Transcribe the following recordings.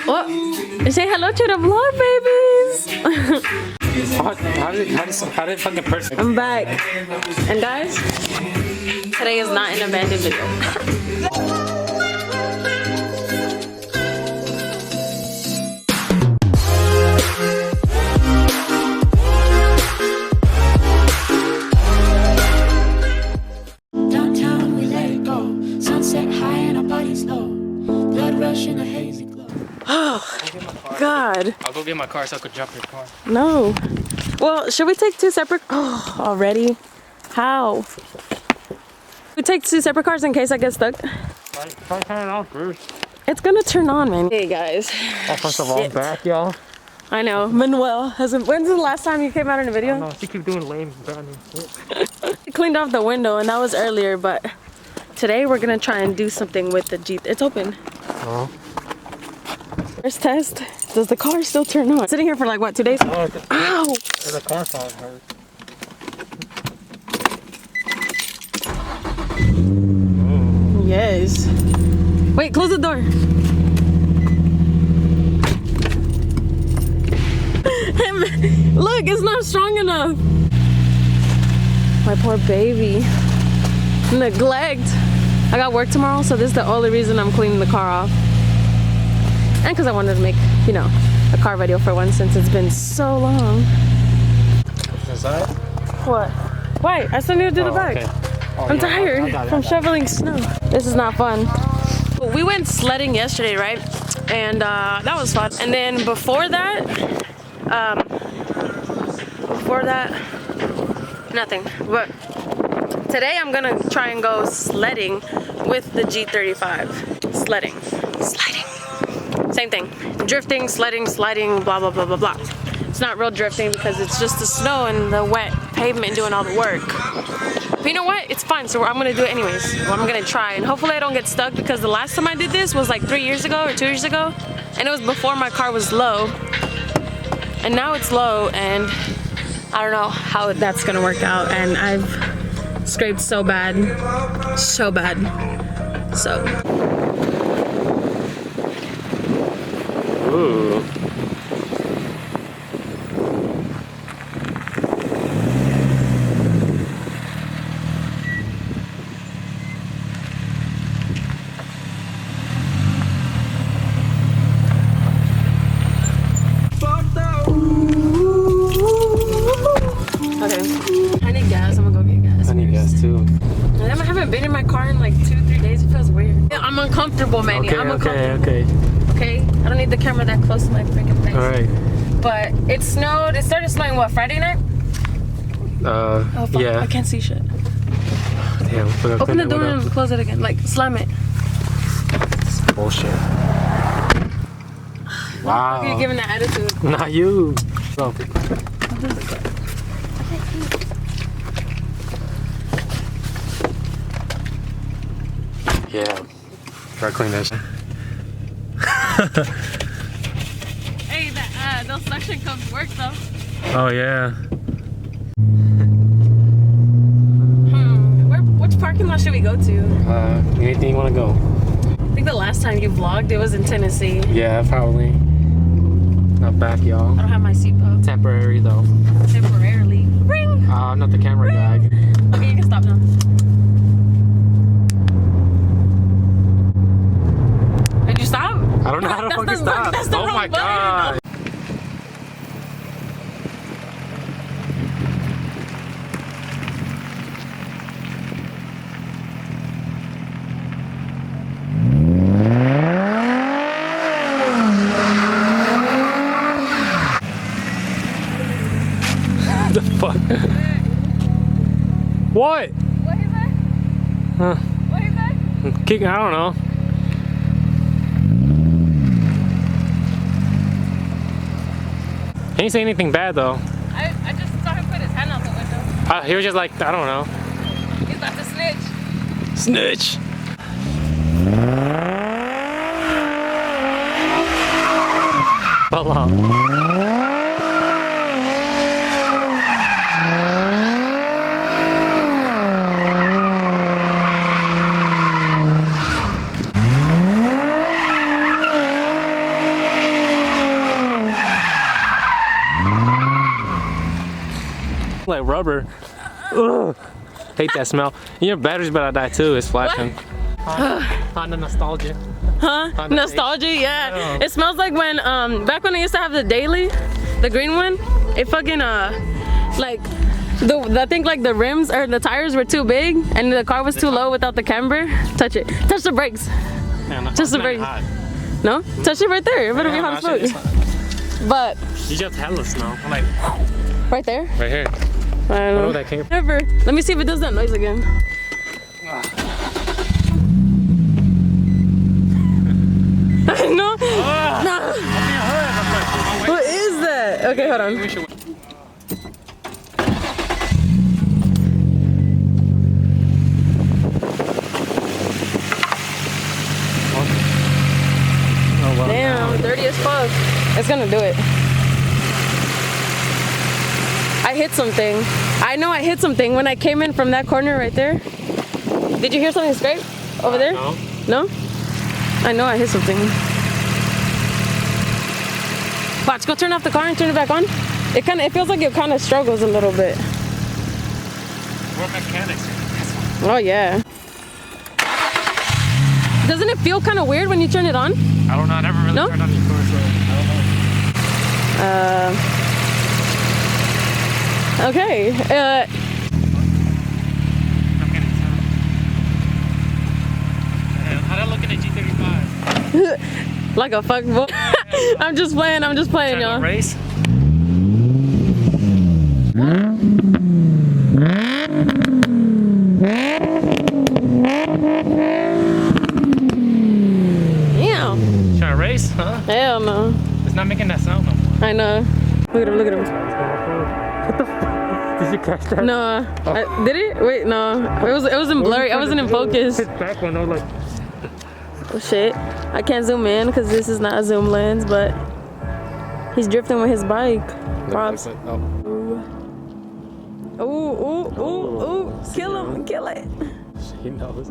Oh, say hello to the vlog, babies. How did fucking person? I'm back. And guys, today is not an abandoned video. Downtown we let it go. Sunset high and our bodies low. Blood rush in a hazy glow. Oh, God. I'll go get my car so I could jump your car. No. Well, should we take two separate? Oh, already? How? We take two separate cars in case I get stuck. Try turn it on first. It's gonna turn on, man. Hey guys. Oh, first of all, I'm back, y'all. I know. Manuel hasn't. When's the last time you came out in a video? No, she keep doing lame random shit. I cleaned off the window and that was earlier, but today we're gonna try and do something with the Jeep. It's open. Oh. First test. Does the car still turn on? Sitting here for like what, 2 days? Oh, ow! The car phone hurt. Yes. Wait, close the door. Look, it's not strong enough. My poor baby. Neglect. I got work tomorrow, so this is the only reason I'm cleaning the car off. And because I wanted to make, you know, a car video for once since it's been so long. Is that? What? Wait, I still need to do the back. Okay. Oh, I'm yeah, tired I got it. from shoveling snow. This is not fun. We went sledding yesterday, right? And that was fun. And then before that, nothing. But today I'm gonna try and go sledding with the G35. Sledding. Sliding. Same thing. Drifting, sledding, sliding, blah, blah, blah, blah, blah. It's not real drifting because it's just the snow and the wet pavement doing all the work. But you know what? It's fun, so I'm gonna do it anyways. Well, I'm gonna try, and hopefully I don't get stuck because the last time I did this was like 3 years ago or 2 years ago, and it was before my car was low. And now it's low, and I don't know how that's gonna work out, and I've scraped so bad. So bad. So. Ooh. I haven't been in my car in like 2-3 days. It feels weird. I'm uncomfortable, Manny. Okay, I'm uncomfortable. okay. Okay? I don't need the camera that close to my freaking face. Alright. But it snowed. It started snowing what, Friday night? Oh, fuck. Yeah. I can't see shit. Damn, open the door and close it again. Like, slam it. It's bullshit. Wow. You're giving that attitude. Not you. Go. Yeah. Try to clean that shit. Hey, those suction cups work though. Oh yeah. Which parking lot should we go to? Anything you want to go? I think the last time you vlogged, it was in Tennessee. Yeah, probably. Not back, y'all. I don't have my seatbelt. Temporary though. Temporarily. Ring! I'm not the camera guy. Okay, you can stop now. Did you stop? I don't know how to fucking stop. Oh my god. The fuck? What? What is that? Huh? What is that? Kicking, I don't know. He didn't say anything bad though. I just saw him put his hand out the window. He was just like, I don't know. He's about to snitch. Snitch. Hello. Like rubber. Ugh. Hate that smell. And your battery's about to die too. It's flashing. Honda nostalgia. Huh? Honda Nostalgia, yeah. It smells like when back when I used to have the daily, the green one. It fucking like I think like the rims or the tires were too big and the car was too low without the camber. Touch it. Touch the brakes. Man, Just the brakes. No? Touch it right there. It better be hot as fuck. But you just hella smell. I'm like right there. right here. I don't know. Where that came from. Never. Let me see if it does that noise again. No. No. What is that? Okay, hold on. Damn, dirty as fuck. It's gonna do it. I hit something. I know I hit something when I came in from that corner right there. Did you hear something scrape over there? No. No? I know I hit something. Watch, go turn off the car and turn it back on. It feels like it kind of struggles a little bit. We're mechanics. Oh yeah. Doesn't it feel kind of weird when you turn it on? I don't know. I never really turned on these cars, so I don't know. Okay. How'd I look in a G35? Like a fuck boy. I'm just playing, y'all. Race? Yeah. Trying to race, huh? Hell no. It's not making that sound no more. I know. Look at him, look at him. What the fuck? Did you catch that? No. Did it? Wait, no. It wasn't blurry. I wasn't in focus. It's back when I was like... Oh shit. I can't zoom in because this is not a zoom lens, but he's drifting with his bike. Props. Ooh. Kill him. Kill it. He knows.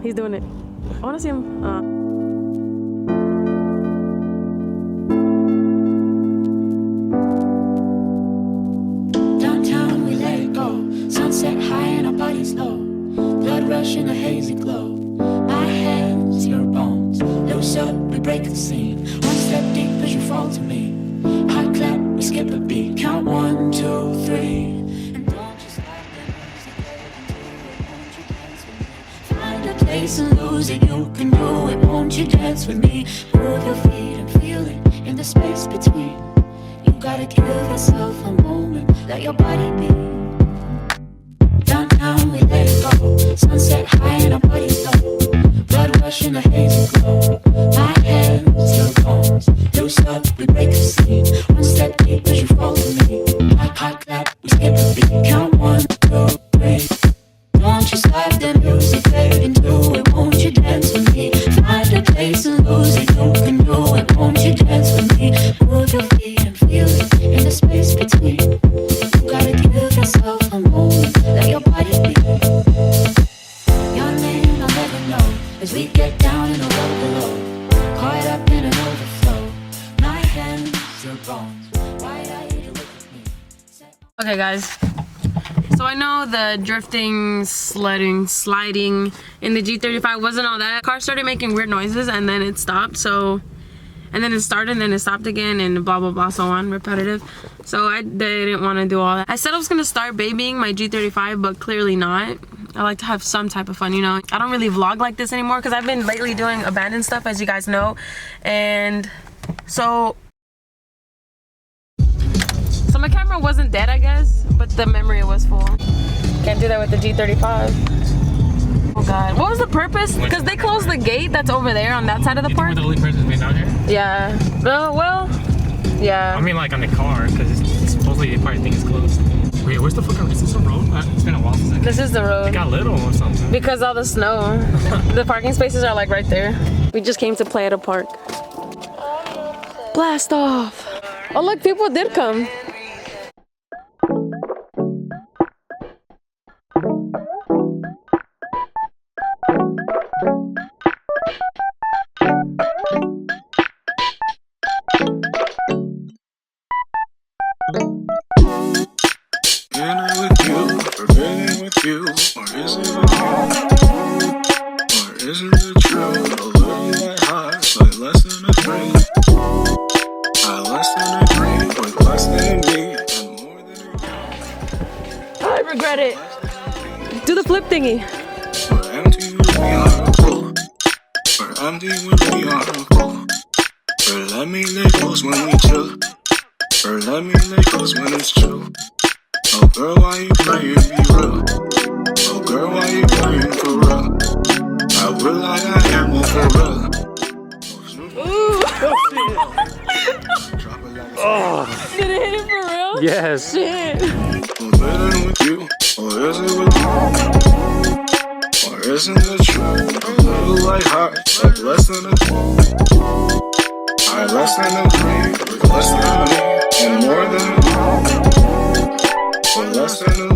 He's doing it. I want to see him. Downtown we let it go. Sunset high and our bodies low. Blood rush in a hazy glow. My hands, your bones. Loose up, we break the scene. One step deep as you fall to me. Hot clap, we skip a beat. Count 1, 2, 3. And don't just let the music play into it. Won't you dance with me? Find a place and lose it. You can do it. Won't you dance with me? Move your feet and feel it in the space between. You gotta give yourself a moment. Let your body be. Downtown we let it go. Sunset high and our bodies low. Blood rush in a hazy glow. My hands, your bones. Loose up, we break the scene. One step deep as you fall to me. Hot clap, we skip a beat. Count 1, 2, 3. Don't you slide the music, fade into it. Won't you dance with me? Find a place and lose it. You can do it. Won't you dance with me? Move your feet and feel it in the space between. You gotta give yourself a moment. Let your body be. Your name I'll never know as we get down in the road below. Caught up in an overflow. My hands, your bones. Wide-eyed, you look at me. Okay, guys. So I know the drifting, sliding in the G35 wasn't all that. Car started making weird noises and then it stopped. And then it started and then it stopped again and blah, blah, blah, so on, repetitive. So I didn't want to do all that. I said I was going to start babying my G35, but clearly not. I like to have some type of fun, you know. I don't really vlog like this anymore because I've been lately doing abandoned stuff, as you guys know. And so my camera wasn't dead, I guess, but the memory was full. Can't do that with the G35. Oh God, what was the purpose? Because they closed the gate that's over there on that side of the park. We're the only person being down here? Yeah. Well, yeah. I mean like on the car, because supposedly they probably think it's closed. Wait, where's the fucking, is this a road? It's been a while since This is the road. It got little or something. Because all the snow. The parking spaces are like right there. We just came to play at a park. Blast off. Oh look, people did come. at it. Do the flip thingy. We're empty when we are full. We're empty when we are full. Or let me lay close when we chill. Or let me lay close when it's true. Oh girl, why you playing? Be real. Oh girl, why you playing for real? I will like I am one for real. Did it hit it for real? Yes. Shit. Or is it with you? Or is it with you? Or isn't it true? A little like hot, like less than a 2. I less than a 3, with less than a me, and more than a 2. Or less than a